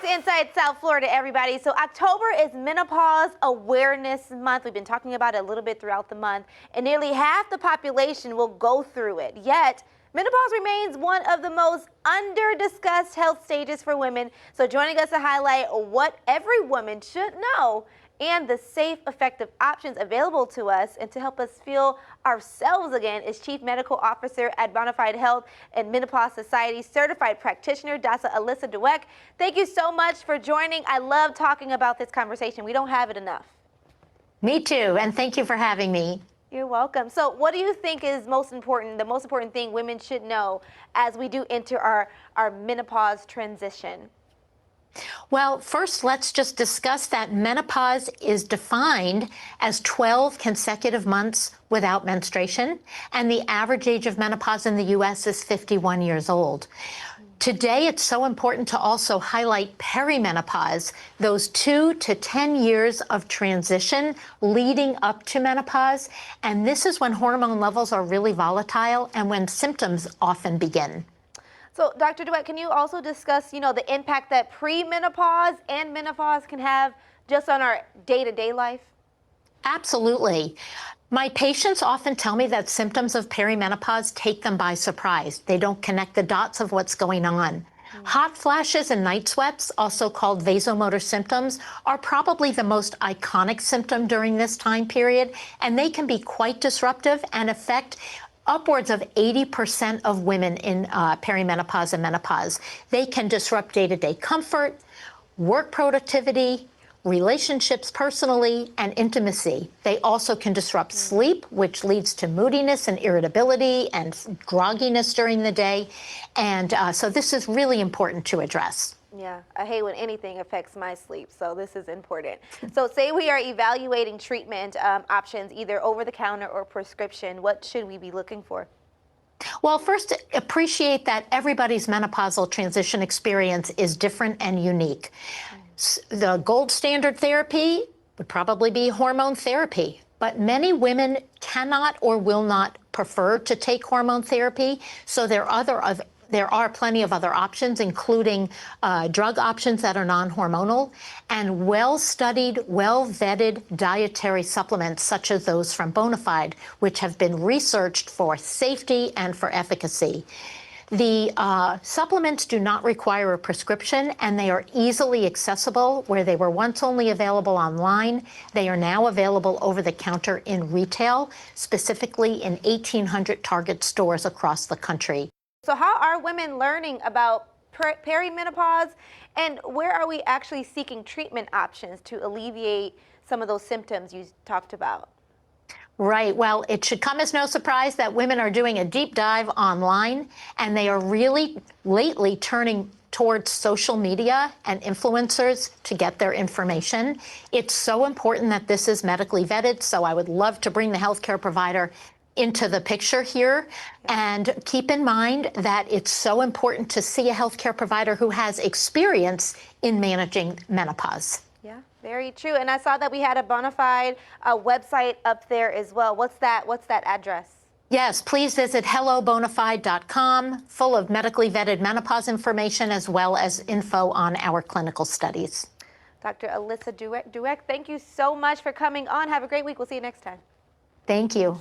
to Inside South Florida, everybody. So October is Menopause Awareness Month. We've been talking about it a little bit throughout the month, and nearly half the population will go through it. Yet, menopause remains one of the most under-discussed health stages for women. So joining us to highlight what every woman should know and the safe, effective options available to us and to help us feel ourselves again is Chief Medical Officer at Bonafide Health and Menopause Society Certified Practitioner, Dr. Alyssa Dweck. Thank you so much for joining. I love talking about this conversation. We don't have it enough. Me too, and thank you for having me. You're welcome. So what do you think is the most important thing women should know as we do enter our menopause transition? Well, first, let's just discuss that menopause is defined as 12 consecutive months without menstruation, and the average age of menopause in the U.S. is 51 years old. Today, it's so important to also highlight perimenopause, those 2 to 10 years of transition leading up to menopause, and this is when hormone levels are really volatile and when symptoms often begin. So, Dr. Dweck, can you also discuss, the impact that premenopause and menopause can have just on our day-to-day life? Absolutely. My patients often tell me that symptoms of perimenopause take them by surprise. They don't connect the dots of what's going on. Hot flashes and night sweats, also called vasomotor symptoms, are probably the most iconic symptom during this time period, and they can be quite disruptive and affect upwards of 80% of women in perimenopause and menopause. They can disrupt day-to-day comfort, work productivity, relationships personally, and intimacy. They also can disrupt sleep, which leads to moodiness and irritability and grogginess during the day. And so this is really important to address. Yeah, I hate when anything affects my sleep, so this is important. So say we are evaluating treatment options, either over-the-counter or prescription, what should we be looking for? Well, first, appreciate that everybody's menopausal transition experience is different and unique. The gold standard therapy would probably be hormone therapy, but many women cannot or will not prefer to take hormone therapy, so there are plenty of other options, including drug options that are non-hormonal and well-studied, well-vetted dietary supplements such as those from Bonafide, which have been researched for safety and for efficacy. The supplements do not require a prescription, and they are easily accessible. Where they were once only available online, they are now available over the counter in retail, specifically in 1,800 Target stores across the country. So how are women learning about perimenopause, and where are we actually seeking treatment options to alleviate some of those symptoms you talked about? Right. Well, it should come as no surprise that women are doing a deep dive online, and they are really lately turning towards social media and influencers to get their information. It's so important that this is medically vetted, so I would love to bring the healthcare provider into the picture here. And keep in mind that it's so important to see a healthcare provider who has experience in managing menopause. Yeah, very true. And I saw that we had a Bonafide website up there as well. What's that address? Yes, please visit hellobonafide.com, full of medically vetted menopause information as well as info on our clinical studies. Dr. Alyssa Dweck, thank you so much for coming on. Have a great week. We'll see you next time. Thank you.